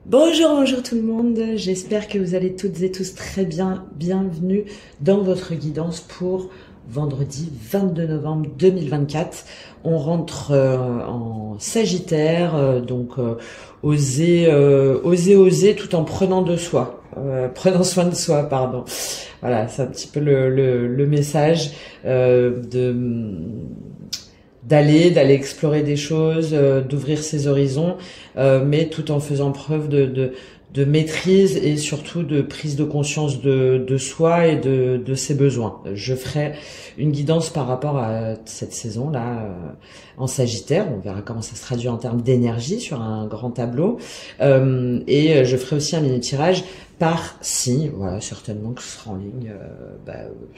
Bonjour, bonjour tout le monde, j'espère que vous allez toutes et tous très bien. Bienvenue dans votre guidance pour vendredi 22 novembre 2024. On rentre en Sagittaire, oser tout en prenant de soi. Prenant soin de soi, pardon. Voilà, c'est un petit peu le message d'aller explorer des choses, d'ouvrir ses horizons, mais tout en faisant preuve de maîtrise et surtout de prise de conscience de soi et de ses besoins. Je ferai une guidance par rapport à cette saison-là en Sagittaire. On verra comment ça se traduit en termes d'énergie sur un grand tableau. Et je ferai aussi un mini-tirage par signe. Voilà, certainement que ce sera en ligne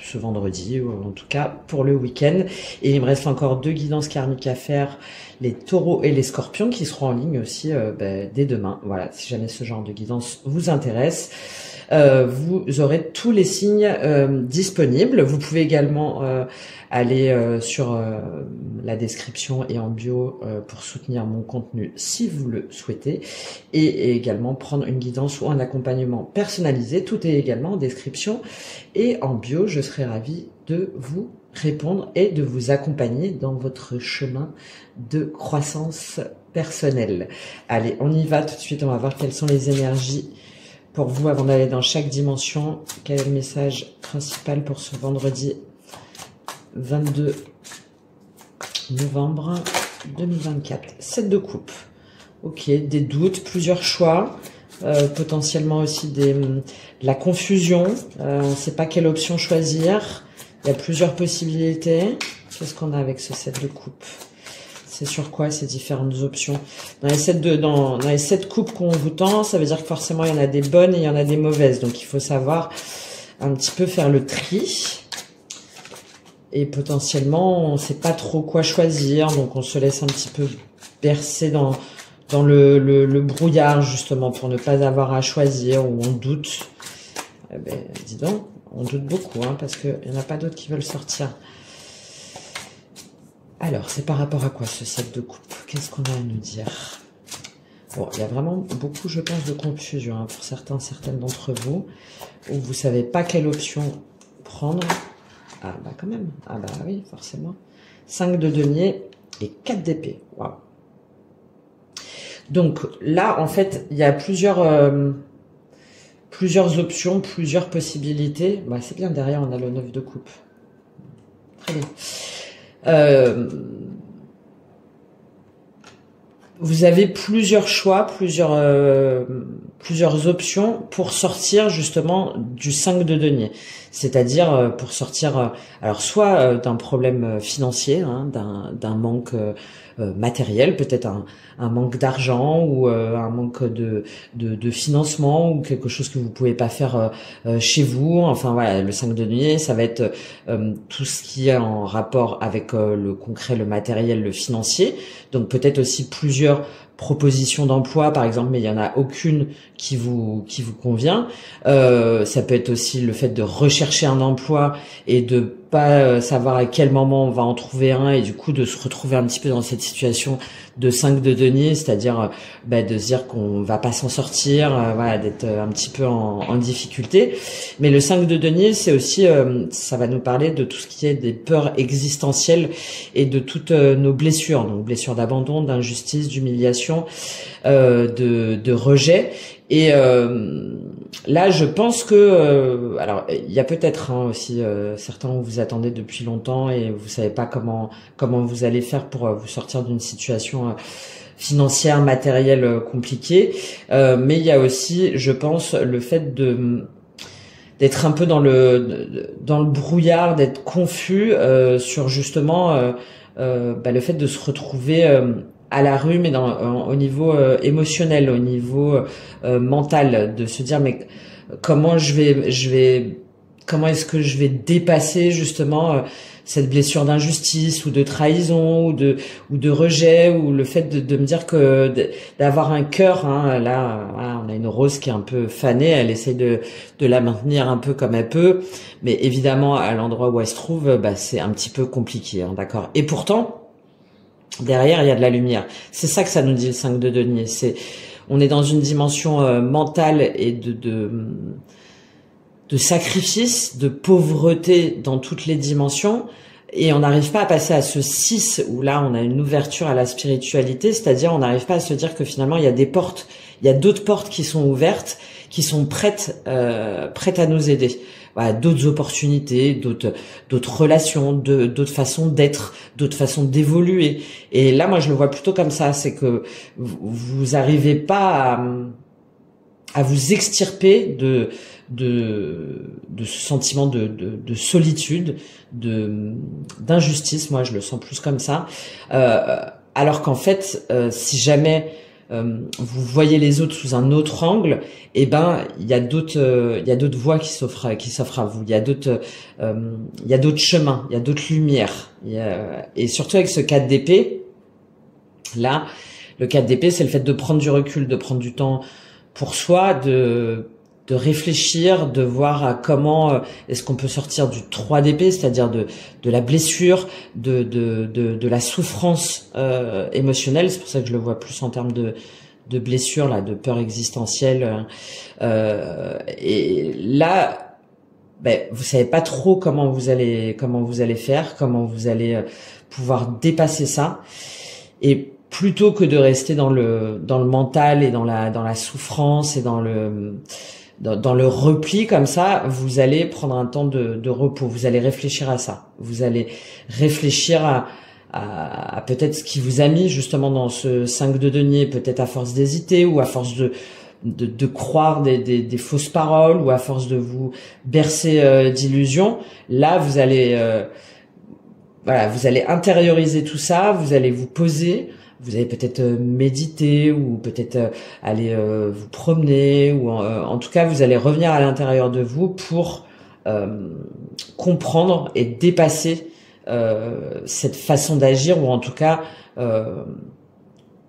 ce vendredi, ou en tout cas pour le week-end. Et il me reste encore 2 guidances karmiques à faire, les taureaux et les scorpions, qui seront en ligne aussi dès demain. Voilà, si jamais ce genre de guidance vous intéresse, vous aurez tous les signes disponibles. Vous pouvez également aller sur la description et en bio pour soutenir mon contenu si vous le souhaitez, et également prendre une guidance ou un accompagnement personnalisé. Tout est également en description et en bio. Je serai ravie de vous répondre et de vous accompagner dans votre chemin de croissance personnelle. Allez, on y va tout de suite. On va voir quelles sont les énergies pour vous avant d'aller dans chaque dimension. Quel est le message principal pour ce vendredi 22 novembre 2024. 7 de coupe. Ok, des doutes, plusieurs choix, potentiellement aussi de la confusion. On ne sait pas quelle option choisir. Il y a plusieurs possibilités. Qu'est-ce qu'on a avec ce 7 de coupe? C'est sur quoi ces différentes options? Dans les 7 coupes qu'on vous tend, ça veut dire que forcément il y en a des bonnes et il y en a des mauvaises. Donc il faut savoir un petit peu faire le tri. Et potentiellement, on ne sait pas trop quoi choisir. Donc on se laisse un petit peu bercer dans le brouillard, justement, pour ne pas avoir à choisir, ou on doute. Eh ben, dis donc, on doute beaucoup, hein, parce qu'il n'y en a pas d'autres qui veulent sortir. Alors, c'est par rapport à quoi ce 7 de coupe? Qu'est-ce qu'on a à nous dire? Bon, il y a vraiment beaucoup, je pense, de confusion hein, pour certaines d'entre vous, où vous ne savez pas quelle option prendre. Ah bah quand même, ah bah oui, forcément. 5 de denier et 4 d'épée. Waouh. Donc là, en fait, il y a plusieurs options, plusieurs possibilités. Bah, c'est bien, derrière, on a le 9 de coupe. Très bien. Vous avez plusieurs choix, plusieurs options pour sortir justement du 5 de denier. C'est-à-dire pour sortir, alors soit d'un problème financier, hein, d'un manque matériel, peut-être un manque d'argent, ou un manque de financement, ou quelque chose que vous pouvez pas faire chez vous. Enfin voilà, le 5 de denier, ça va être tout ce qui est en rapport avec le concret, le matériel, le financier. Donc peut-être aussi plusieurs propositions d'emploi, par exemple, mais il y en a aucune qui vous convient. Ça peut être aussi le fait de rechercher un emploi et de pas savoir à quel moment on va en trouver un, et du coup de se retrouver un petit peu dans cette situation de 5 de denier, c'est-à-dire de se dire qu'on va pas s'en sortir, voilà, d'être un petit peu en difficulté. Mais le 5 de denier, c'est aussi, ça va nous parler de tout ce qui est des peurs existentielles et de toutes nos blessures, donc blessures d'abandon, d'injustice, d'humiliation, de rejet. Et là, je pense que, alors, il y a peut-être aussi certains où vous attendez depuis longtemps et vous savez pas comment vous allez faire pour vous sortir d'une situation financière, matérielle compliquée. Mais il y a aussi, je pense, le fait d'être un peu dans le brouillard, d'être confus sur justement le fait de se retrouver à la rue, mais au niveau émotionnel, au niveau mental, de se dire mais comment comment est-ce que je vais dépasser justement cette blessure d'injustice ou de trahison ou de rejet, ou le fait de me dire que d'avoir un cœur, hein, là voilà, on a une rose qui est un peu fanée, elle essaye de la maintenir un peu comme elle peut, mais évidemment à l'endroit où elle se trouve, c'est un petit peu compliqué, hein, d'accord. Et pourtant derrière, il y a de la lumière. C'est ça que ça nous dit le 5 de denier. C'est on est dans une dimension mentale et de sacrifice, de pauvreté dans toutes les dimensions, et on n'arrive pas à passer à ce 6 où là on a une ouverture à la spiritualité, c'est-à-dire on n'arrive pas à se dire que finalement il y a des portes, il y a d'autres portes qui sont ouvertes, qui sont prêtes à nous aider. Voilà, d'autres opportunités, d'autres relations, d'autres façons d'être, d'autres façons d'évoluer. Et là, moi, je le vois plutôt comme ça, c'est que vous arrivez pas à vous extirper de ce sentiment de solitude, d'injustice. Moi, je le sens plus comme ça. Alors qu'en fait, si jamais vous voyez les autres sous un autre angle, eh ben il y a d'autres voies qui s'offrent à vous. Il y a d'autres chemins, il y a d'autres lumières. Et surtout avec ce 4 d'épée, là, le 4 d'épée, c'est le fait de prendre du recul, de prendre du temps pour soi, de réfléchir, de voir comment est-ce qu'on peut sortir du 3 d'épée, c'est-à-dire de la blessure, de la souffrance émotionnelle. C'est pour ça que je le vois plus en termes de blessure, là, de peur existentielle. Et là, vous savez pas trop comment vous allez faire, comment vous allez pouvoir dépasser ça. Et plutôt que de rester dans le mental et dans la souffrance et dans le repli comme ça, vous allez prendre un temps de repos, vous allez réfléchir à ça, vous allez réfléchir à peut-être ce qui vous a mis justement dans ce 5 de denier, peut-être à force d'hésiter ou à force de croire des fausses paroles ou à force de vous bercer d'illusions. Là, vous allez intérioriser tout ça, vous allez vous poser. Vous allez peut-être méditer ou peut-être aller vous promener ou en tout cas vous allez revenir à l'intérieur de vous pour comprendre et dépasser cette façon d'agir, ou en tout cas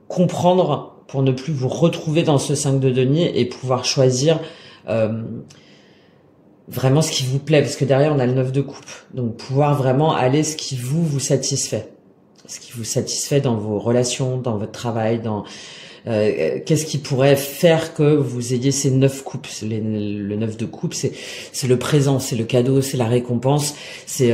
comprendre pour ne plus vous retrouver dans ce 5 de denier et pouvoir choisir vraiment ce qui vous plaît, parce que derrière on a le 9 de coupe, donc pouvoir vraiment aller ce qui vous satisfait. Ce qui vous satisfait dans vos relations, dans votre travail, dans qu'est-ce qui pourrait faire que vous ayez ces 9 coupes. Le 9 de coupe, c'est le présent, c'est le cadeau, c'est la récompense, c'est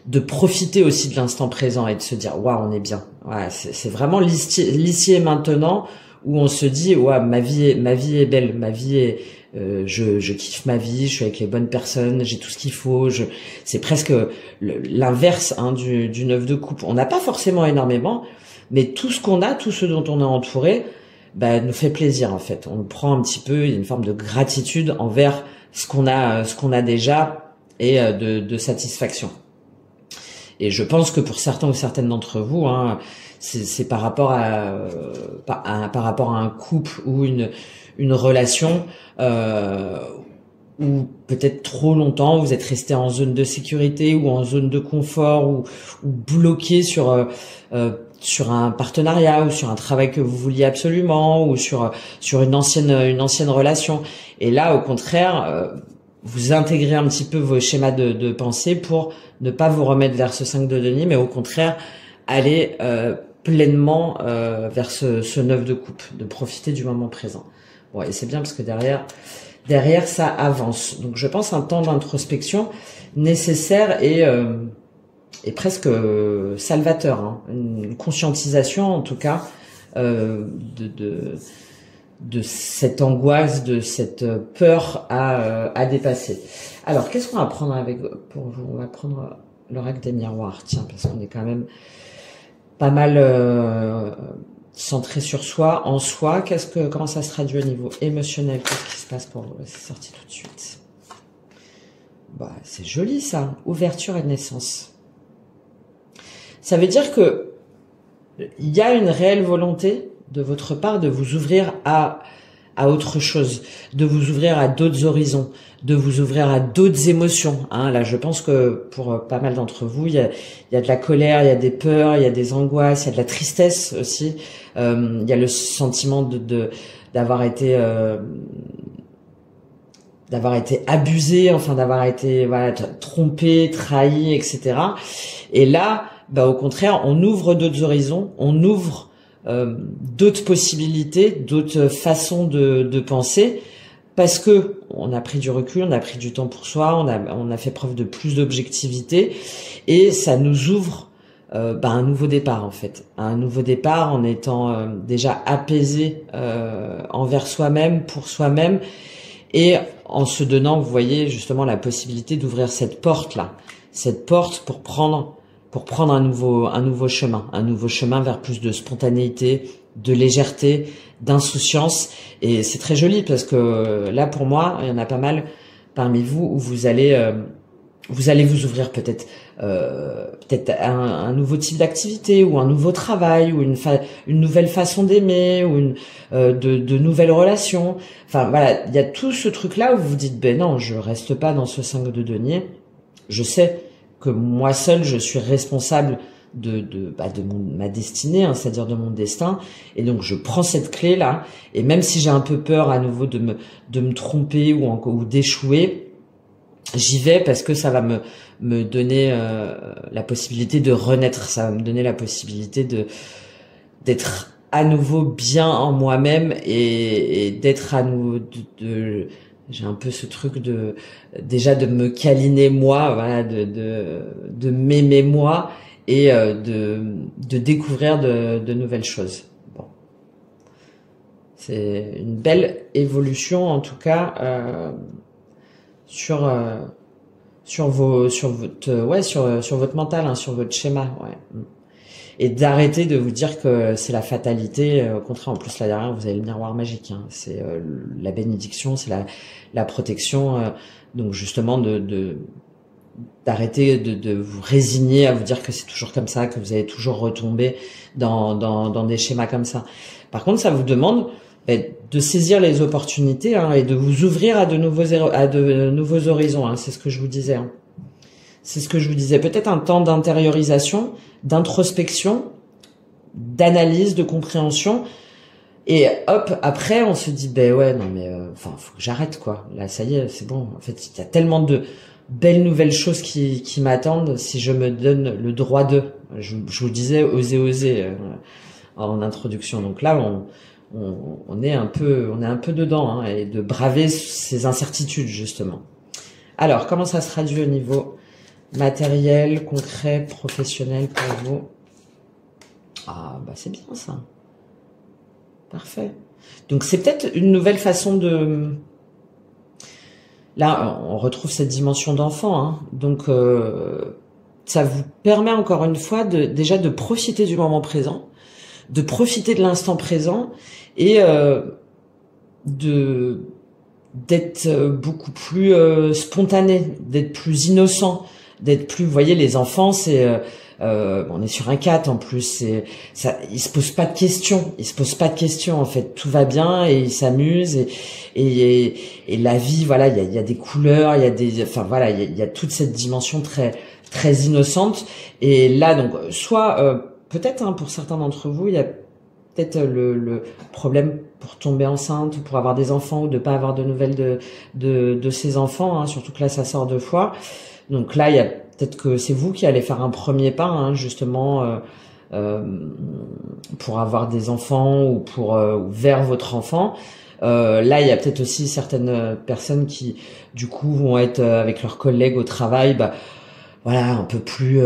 de profiter aussi de l'instant présent et de se dire waouh, on est bien. Ouais, c'est vraiment l'ici et maintenant où on se dit ouais, ma vie est belle, ma vie est je kiffe ma vie, je suis avec les bonnes personnes, j'ai tout ce qu'il faut. C'est presque l'inverse du 9 de coupe. On n'a pas forcément énormément, mais tout ce qu'on a, tout ce dont on est entouré, nous fait plaisir en fait. On prend un petit peu, il y a une forme de gratitude envers ce qu'on a déjà et de satisfaction. Et je pense que pour certains ou certaines d'entre vous, c'est par rapport à un couple ou une relation où peut-être trop longtemps vous êtes resté en zone de sécurité ou en zone de confort ou bloqué sur un partenariat ou sur un travail que vous vouliez absolument ou sur une ancienne relation. Et là, au contraire, vous intégrez un petit peu vos schémas de pensée pour ne pas vous remettre vers ce 5 de denier, mais au contraire aller pleinement vers ce 9 de coupe, de profiter du moment présent. Bon, et c'est bien parce que derrière ça avance. Donc je pense un temps d'introspection nécessaire et presque salvateur, une conscientisation en tout cas de cette angoisse, de cette peur à dépasser. Alors qu'est-ce qu'on va prendre pour vous? On va prendre l'oracle des miroirs, tiens, parce qu'on est quand même pas mal centré sur soi, en soi. Comment ça se traduit au niveau émotionnel? Qu'est-ce qui se passe pour vous? C'est sorti tout de suite. C'est joli ça, ouverture et naissance. Ça veut dire que il y a une réelle volonté de votre part de vous ouvrir à autre chose, de vous ouvrir à d'autres horizons, de vous ouvrir à d'autres émotions. Là, je pense que pour pas mal d'entre vous, il y a de la colère, il y a des peurs, il y a des angoisses, il y a de la tristesse aussi. Il y a le sentiment d'avoir été abusé, enfin d'avoir été trompé, trahi, etc. Et là, au contraire, on ouvre d'autres horizons, on ouvre d'autres possibilités, d'autres façons de penser, parce que on a pris du recul, on a pris du temps pour soi, on a fait preuve de plus d'objectivité, et ça nous ouvre un nouveau départ en fait, un nouveau départ en étant déjà apaisé envers soi-même, pour soi-même, et en se donnant, vous voyez, justement la possibilité d'ouvrir cette porte là, cette porte pour prendre un nouveau chemin vers plus de spontanéité, de légèreté, d'insouciance. Et c'est très joli parce que là, pour moi, il y en a pas mal parmi vous où vous allez vous ouvrir peut-être un nouveau type d'activité, ou un nouveau travail, ou une nouvelle façon d'aimer, ou de nouvelles relations. Enfin voilà, il y a tout ce truc là où vous vous dites ben non, je reste pas dans ce 5 de denier. Je sais que moi seul je suis responsable de ma destinée, hein, c'est-à-dire de mon destin, et donc je prends cette clé là, et même si j'ai un peu peur à nouveau de me tromper ou d'échouer, j'y vais parce que ça va me donner la possibilité de renaître, ça va me donner la possibilité d'être à nouveau bien en moi-même, et d'être à nouveau j'ai un peu ce truc déjà de me câliner moi, voilà, de m'aimer moi, et de découvrir de nouvelles choses. Bon, c'est une belle évolution en tout cas sur votre mental, hein, sur votre schéma, ouais. Et d'arrêter de vous dire que c'est la fatalité. Au contraire, en plus là derrière vous avez le miroir magique, hein. C'est la bénédiction, c'est la protection. Donc justement d'arrêter de vous résigner à vous dire que c'est toujours comme ça, que vous allez toujours retomber dans des schémas comme ça. Par contre, ça vous demande de saisir les opportunités, hein, et de vous ouvrir à de nouveaux horizons, hein. C'est ce que je vous disais, hein. C'est ce que je vous disais. Peut-être un temps d'intériorisation, d'introspection, d'analyse, de compréhension. Et hop, après, on se dit, ben ouais, non mais, faut que j'arrête, quoi. Là, ça y est, c'est bon. En fait, il y a tellement de belles nouvelles choses qui m'attendent si je me donne le droit de. Je vous disais, oser, en introduction. Donc là, on est un peu dedans, hein, et de braver ces incertitudes, justement. Alors, comment ça se traduit au niveau matériel, concret, professionnel pour vous? Ah, bah c'est bien ça. Parfait. Donc c'est peut-être une nouvelle façon de... Là, on retrouve cette dimension d'enfant, hein. Donc ça vous permet encore une fois déjà de profiter du moment présent, de profiter de l'instant présent, et d'être beaucoup plus spontané, d'être plus innocent, d'être plus, vous voyez, les enfants, c'est on est sur un 4 en plus, ils se posent pas de questions, en fait, tout va bien et ils s'amusent, et la vie, voilà, il y a des couleurs, il y a toute cette dimension très très innocente. Et là, donc, soit peut-être, hein, pour certains d'entre vous, il y a peut-être le problème pour tomber enceinte, ou pour avoir des enfants, ou de pas avoir de nouvelles de ses enfants, hein, surtout que là ça sort 2 fois. Donc là, il y a peut-être que c'est vous qui allez faire un premier pas, hein, justement, pour avoir des enfants, ou vers votre enfant. Là, il y a peut-être aussi certaines personnes qui, du coup, vont être avec leurs collègues au travail, voilà, un peu plus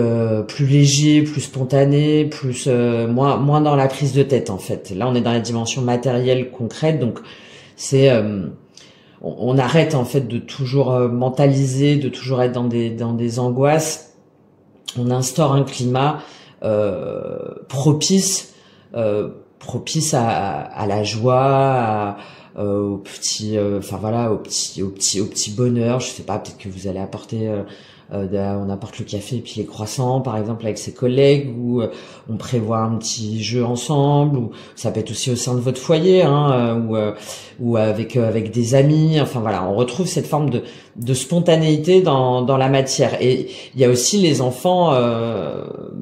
léger, plus spontané, plus moins dans la prise de tête, en fait. Là, on est dans la dimension matérielle, concrète, donc c'est on arrête, en fait, de toujours mentaliser, de toujours être dans des angoisses. On instaure un climat propice à la joie, au petit au petit bonheur. Je sais pas, peut-être que vous allez apporter on apporte le café et puis les croissants, par exemple, avec ses collègues, ou on prévoit un petit jeu ensemble, ou ça peut être aussi au sein de votre foyer, hein, ou avec des amis. Enfin voilà, on retrouve cette forme de spontanéité dans la matière. Et il y a aussi les enfants,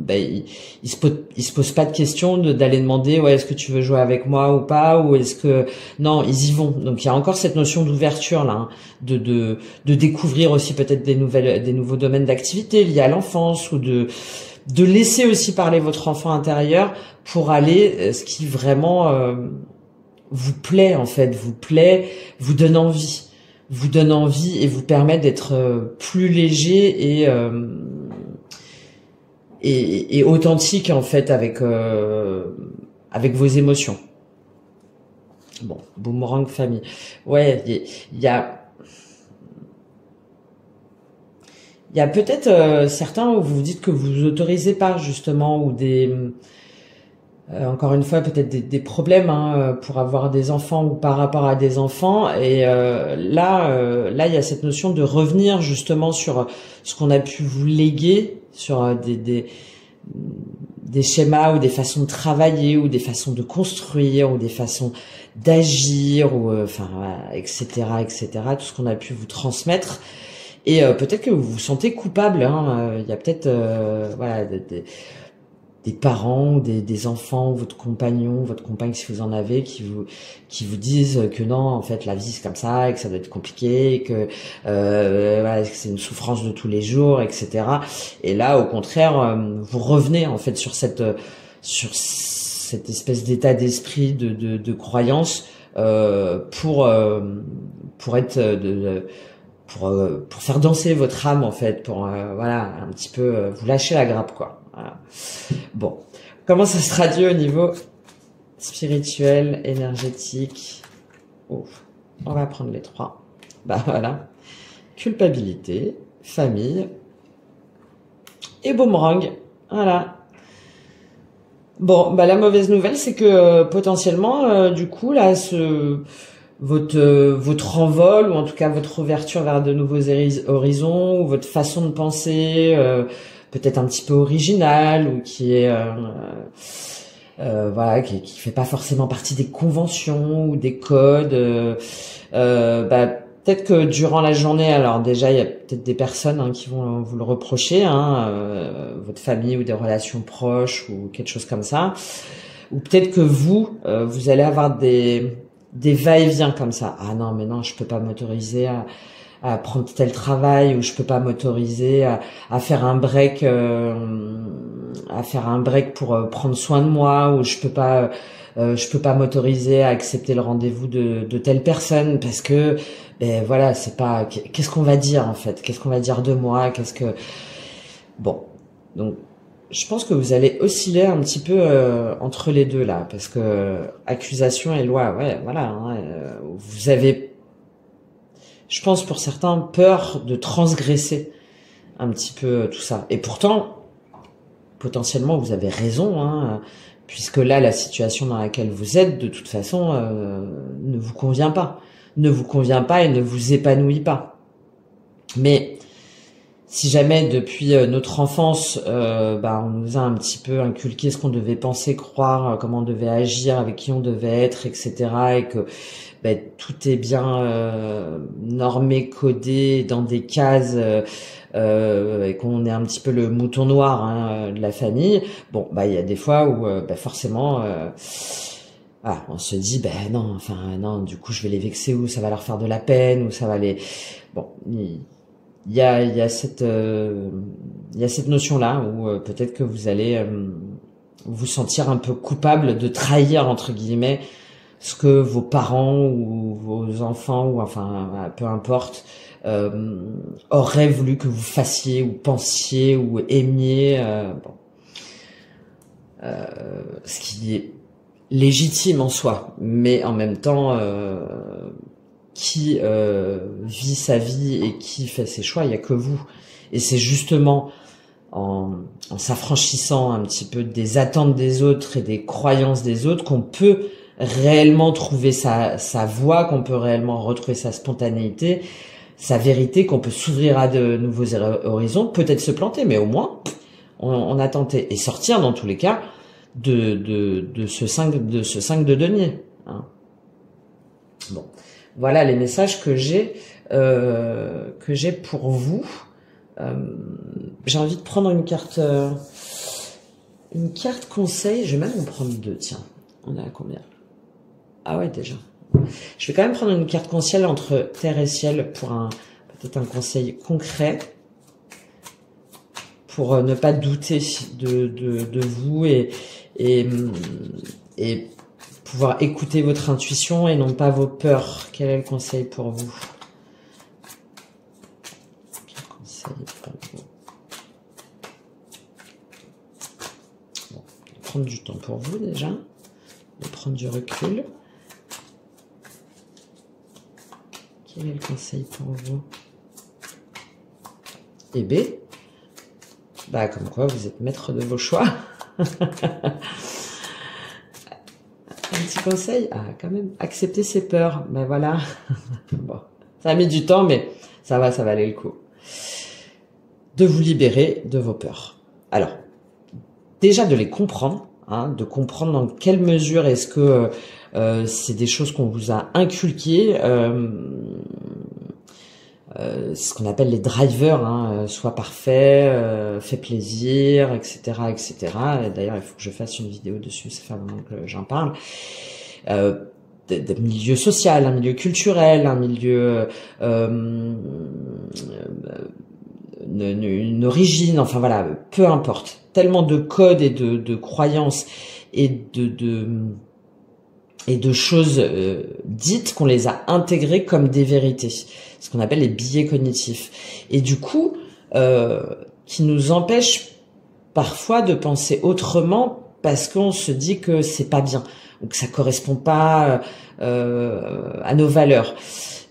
ils se posent pas de questions d'aller demander, ouais, est-ce que tu veux jouer avec moi ou pas, ou est-ce que non, ils y vont. Donc il y a encore cette notion d'ouverture là, hein, de découvrir aussi peut-être des nouveaux domaines d'activité liés à l'enfance, ou de laisser aussi parler votre enfant intérieur pour aller ce qui vraiment vous plaît en fait, vous plaît, vous donne envie et vous permet d'être plus léger et authentique en fait avec vos émotions. Bon, boomerang famille. Ouais, il y a peut-être certains où vous vous dites que vous autorisez pas justement ou encore une fois peut-être des problèmes pour avoir des enfants ou par rapport à des enfants et là il y a cette notion de revenir justement sur ce qu'on a pu vous léguer sur des schémas ou des façons de travailler ou des façons de construire ou des façons d'agir ou enfin voilà, etc tout ce qu'on a pu vous transmettre et peut-être que vous vous sentez coupable il y a peut-être voilà des parents, des enfants, votre compagnon, votre compagne si vous en avez, qui vous disent que non, en fait, la vie c'est comme ça, et que ça doit être compliqué, et que voilà, que c'est une souffrance de tous les jours, etc. Et là, au contraire, vous revenez en fait sur cette espèce d'état d'esprit de croyance pour être pour faire danser votre âme en fait, pour voilà un petit peu vous lâcher la grappe quoi. Voilà. Bon, comment ça se traduit au niveau spirituel, énergétique? Ouf, on va prendre les trois. Bah voilà, culpabilité, famille et boomerang. Voilà. Bon, bah la mauvaise nouvelle, c'est que potentiellement, du coup, là, votre envol ou en tout cas votre ouverture vers de nouveaux horizons ou votre façon de penser peut-être un petit peu originale ou qui est voilà qui fait pas forcément partie des conventions ou des codes bah peut-être que durant la journée, alors déjà il y a peut-être des personnes qui vont vous le reprocher votre famille ou des relations proches ou quelque chose comme ça, ou peut-être que vous allez avoir des va-et-vient comme ça. Ah non, mais non, je peux pas m'autoriser à prendre tel travail, ou je peux pas m'autoriser à faire un break, pour prendre soin de moi, ou je peux pas m'autoriser à accepter le rendez-vous de telle personne parce que, ben voilà, c'est pas, qu'est-ce qu'on va dire en fait, qu'est-ce qu'on va dire de moi, bon, donc. Je pense que vous allez osciller un petit peu entre les deux là, parce que accusation et loi, ouais, voilà. Vous avez, je pense pour certains, peur de transgresser un petit peu tout ça. Et pourtant, potentiellement, vous avez raison, puisque là, la situation dans laquelle vous êtes, de toute façon, ne vous convient pas, et ne vous épanouit pas. Mais si jamais depuis notre enfance, on nous a un petit peu inculqué ce qu'on devait penser, croire, comment on devait agir, avec qui on devait être, etc., et que tout est bien normé, codé dans des cases, et qu'on est un petit peu le mouton noir de la famille. Bon, il y a des fois où forcément, on se dit non, du coup je vais les vexer ou ça va leur faire de la peine ou ça va les il y a cette notion là où peut-être que vous allez vous sentir un peu coupable de trahir entre guillemets ce que vos parents ou vos enfants ou enfin peu importe auraient voulu que vous fassiez ou pensiez ou aimiez ce qui est légitime en soi, mais en même temps qui vit sa vie et qui fait ses choix, il y a que vous. Et c'est justement en s'affranchissant un petit peu des attentes des autres et des croyances des autres qu'on peut réellement trouver sa voie, qu'on peut réellement retrouver sa spontanéité, sa vérité, qu'on peut s'ouvrir à de nouveaux horizons, peut-être se planter, mais au moins on a tenté et sortir dans tous les cas de ce 5 de denier. Bon. Voilà les messages que j'ai pour vous. J'ai envie de prendre une carte conseil. Je vais même en prendre deux. Tiens, on est à combien? Ah ouais, déjà. Je vais quand même prendre une carte conseil entre terre et ciel pour peut-être un conseil concret pour ne pas douter de vous et, et pouvoir écouter votre intuition et non pas vos peurs. Quel est le conseil pour vous? Quel conseil pour vous? Bon, prendre du temps pour vous déjà, de prendre du recul. Quel est le conseil pour vous? Et B, bah comme quoi vous êtes maître de vos choix. Un petit conseil, ah quand même, accepter ses peurs. Ben voilà, bon, ça a mis du temps, mais ça va aller le coup. De vous libérer de vos peurs. Alors, déjà de les comprendre, hein, de comprendre dans quelle mesure est-ce que c'est des choses qu'on vous a inculquées, ce qu'on appelle les drivers, hein, soit parfait, fait plaisir, etc., etc. D'ailleurs, il faut que je fasse une vidéo dessus, ça fait un moment que j'en parle. De milieu social, un milieu culturel, un milieu, une origine, enfin voilà, peu importe. Tellement de codes et de croyances et de choses dites qu'on les a intégrées comme des vérités, ce qu'on appelle les biais cognitifs. Et du coup, qui nous empêchent parfois de penser autrement parce qu'on se dit que c'est pas bien ou que ça correspond pas à nos valeurs.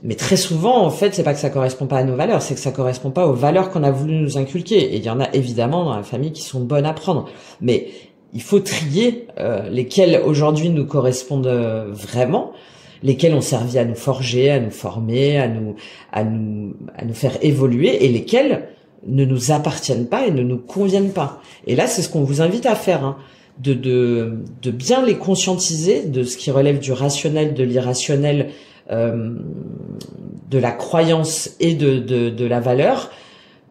Mais très souvent, en fait, c'est pas que ça correspond pas à nos valeurs, c'est que ça correspond pas aux valeurs qu'on a voulu nous inculquer. Et il y en a évidemment dans la famille qui sont bonnes à prendre. Mais il faut trier lesquelles aujourd'hui nous correspondent vraiment, lesquelles ont servi à nous forger, à nous former, à nous faire évoluer, et lesquelles ne nous appartiennent pas et ne nous conviennent pas. Et là, c'est ce qu'on vous invite à faire, hein, de bien les conscientiser de ce qui relève du rationnel, de l'irrationnel, de la croyance et de la valeur,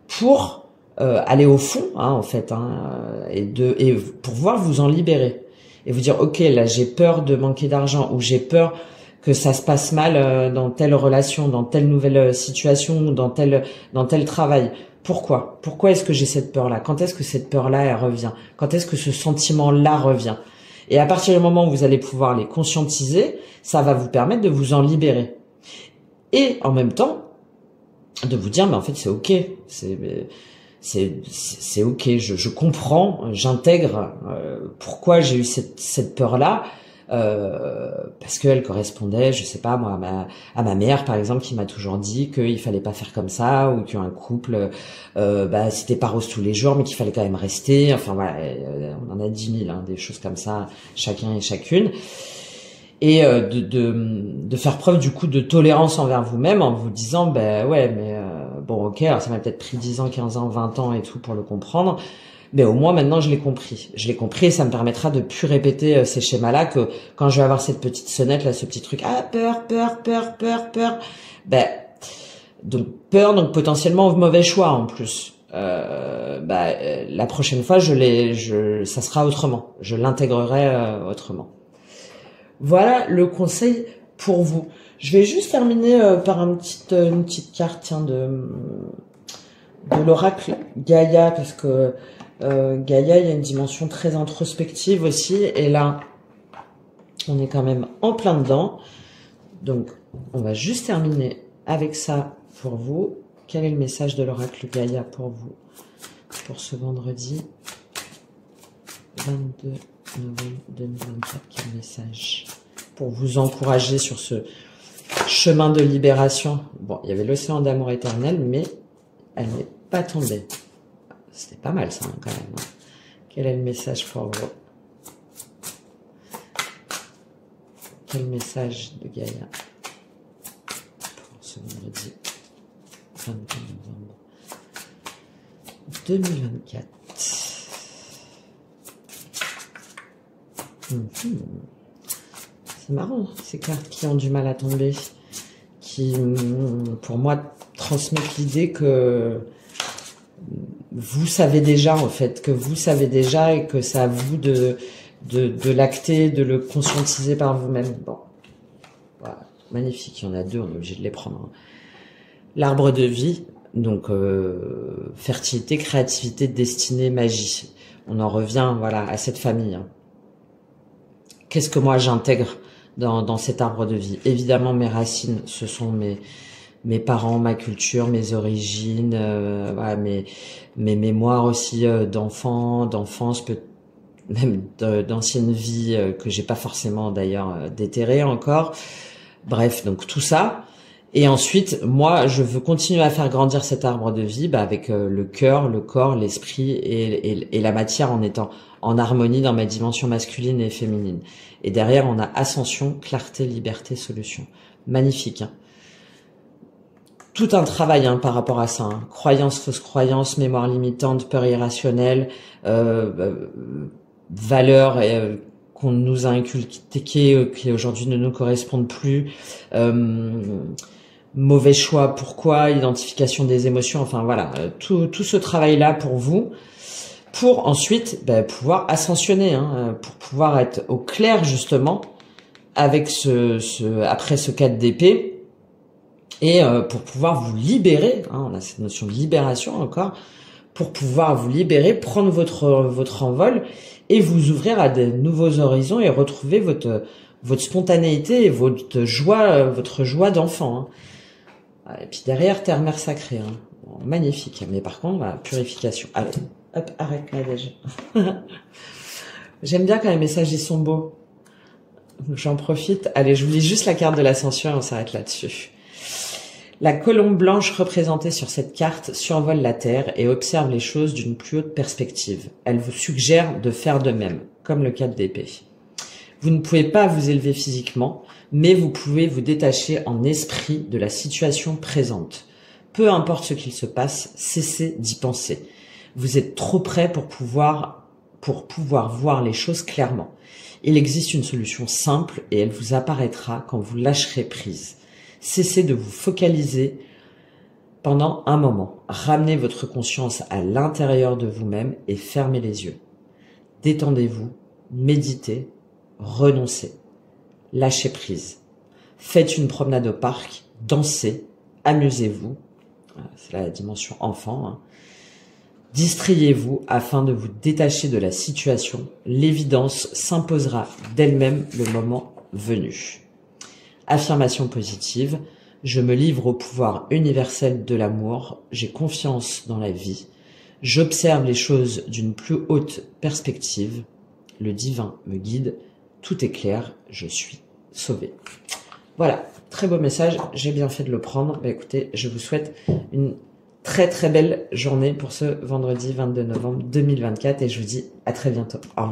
pour aller au fond, hein, en fait, hein, et pour pouvoir vous en libérer et vous dire ok, là j'ai peur de manquer d'argent, ou j'ai peur que ça se passe mal dans telle relation, dans telle nouvelle situation, dans tel travail. Pourquoi est-ce que j'ai cette peur là? Quand est-ce que cette peur là elle revient? Quand est-ce que ce sentiment là revient? Et à partir du moment où vous allez pouvoir les conscientiser, ça va vous permettre de vous en libérer. Et en même temps, de vous dire, mais en fait, c'est ok. C'est ok, je comprends, j'intègre pourquoi j'ai eu cette peur-là, parce qu'elle correspondait, je sais pas moi, à ma mère par exemple, qui m'a toujours dit qu'il fallait pas faire comme ça, ou qu'un couple, c'était pas rose tous les jours, mais qu'il fallait quand même rester. Enfin voilà, on en a 10 000, hein, des choses comme ça, chacun et chacune. Et de faire preuve du coup de tolérance envers vous-même en vous disant ben ouais, mais bon ok, alors ça m'a peut-être pris 10 ans, 15 ans, 20 ans et tout pour le comprendre, mais au moins maintenant je l'ai compris. Je l'ai compris et ça me permettra de plus répéter ces schémas-là, que quand je vais avoir cette petite sonnette là, ce petit truc, ah peur, ben donc peur, donc potentiellement mauvais choix en plus. La prochaine fois ça sera autrement, je l'intégrerai autrement. Voilà le conseil pour vous. Je vais juste terminer par une petite carte, tiens, de l'oracle Gaïa, parce que Gaïa, il y a une dimension très introspective aussi, et là, on est quand même en plein dedans. Donc, on va juste terminer avec ça pour vous. Quel est le message de l'oracle Gaïa pour vous, pour ce vendredi 22 novembre 2024, quel message pour vous encourager sur ce chemin de libération? Bon, il y avait l'océan d'amour éternel, mais elle n'est pas tombée. C'était pas mal ça, hein, quand même. Quel est le message pour vous? Quel message de Gaïa pour ce vendredi 22 novembre 2024? C'est marrant, ces cartes qui ont du mal à tomber, qui, pour moi, transmettent l'idée que vous savez déjà, en fait, que vous savez déjà, et que c'est à vous de l'acter, de le conscientiser par vous-même. Bon, voilà, magnifique, il y en a deux, on est obligé de les prendre. L'arbre de vie, Donc, fertilité, créativité, destinée, magie. On en revient, voilà, à cette famille. Hein. Qu'est-ce que moi j'intègre dans cet arbre de vie? Évidemment, mes racines, ce sont mes parents, ma culture, mes origines, voilà, mes mémoires aussi d'enfant, d'enfance, même d'ancienne vie que j'ai pas forcément d'ailleurs déterré encore. Bref, donc tout ça. Et ensuite, moi, je veux continuer à faire grandir cet arbre de vie avec le cœur, le corps, l'esprit et la matière en étant en harmonie dans ma dimension masculine et féminine. Et derrière, on a ascension, clarté, liberté, solution. Magnifique. Hein. Tout un travail par rapport à ça. Hein. Croyances, fausses croyances, mémoire limitante, peur irrationnelle, valeurs qu'on nous a inculquées qui aujourd'hui ne nous correspondent plus. Mauvais choix, pourquoi, identification des émotions, enfin voilà, tout ce travail-là pour vous, pour ensuite pouvoir ascensionner, hein, pour pouvoir être au clair justement avec après ce 4 d'épée et pour pouvoir vous libérer, hein, on a cette notion de libération encore, pour pouvoir vous libérer, prendre votre envol et vous ouvrir à de nouveaux horizons et retrouver votre spontanéité et votre joie d'enfant. Hein. Et puis derrière, terre-mère sacrée. Hein. Bon, magnifique. Mais par contre, voilà, purification. Allez, hop, arrête là déjà. J'aime bien quand les messages, ils sont beaux. J'en profite. Allez, je vous lis juste la carte de l'ascension et on s'arrête là-dessus. La colombe blanche représentée sur cette carte survole la Terre et observe les choses d'une plus haute perspective. Elle vous suggère de faire de même, comme le 4 d'épée. Vous ne pouvez pas vous élever physiquement, mais vous pouvez vous détacher en esprit de la situation présente. Peu importe ce qu'il se passe, cessez d'y penser. Vous êtes trop près pour pouvoir voir les choses clairement. Il existe une solution simple et elle vous apparaîtra quand vous lâcherez prise. Cessez de vous focaliser pendant un moment. Ramenez votre conscience à l'intérieur de vous-même et fermez les yeux. Détendez-vous, méditez, renoncez. Lâchez prise. Faites une promenade au parc, dansez, amusez-vous. C'est la dimension enfant. Hein. Distrayez-vous afin de vous détacher de la situation. L'évidence s'imposera d'elle-même le moment venu. Affirmation positive. Je me livre au pouvoir universel de l'amour. J'ai confiance dans la vie. J'observe les choses d'une plus haute perspective. Le divin me guide. Tout est clair. Je suis sauvé. Voilà. Très beau message. J'ai bien fait de le prendre. Écoutez, je vous souhaite une très très belle journée pour ce vendredi 22 novembre 2024 et je vous dis à très bientôt. Au revoir.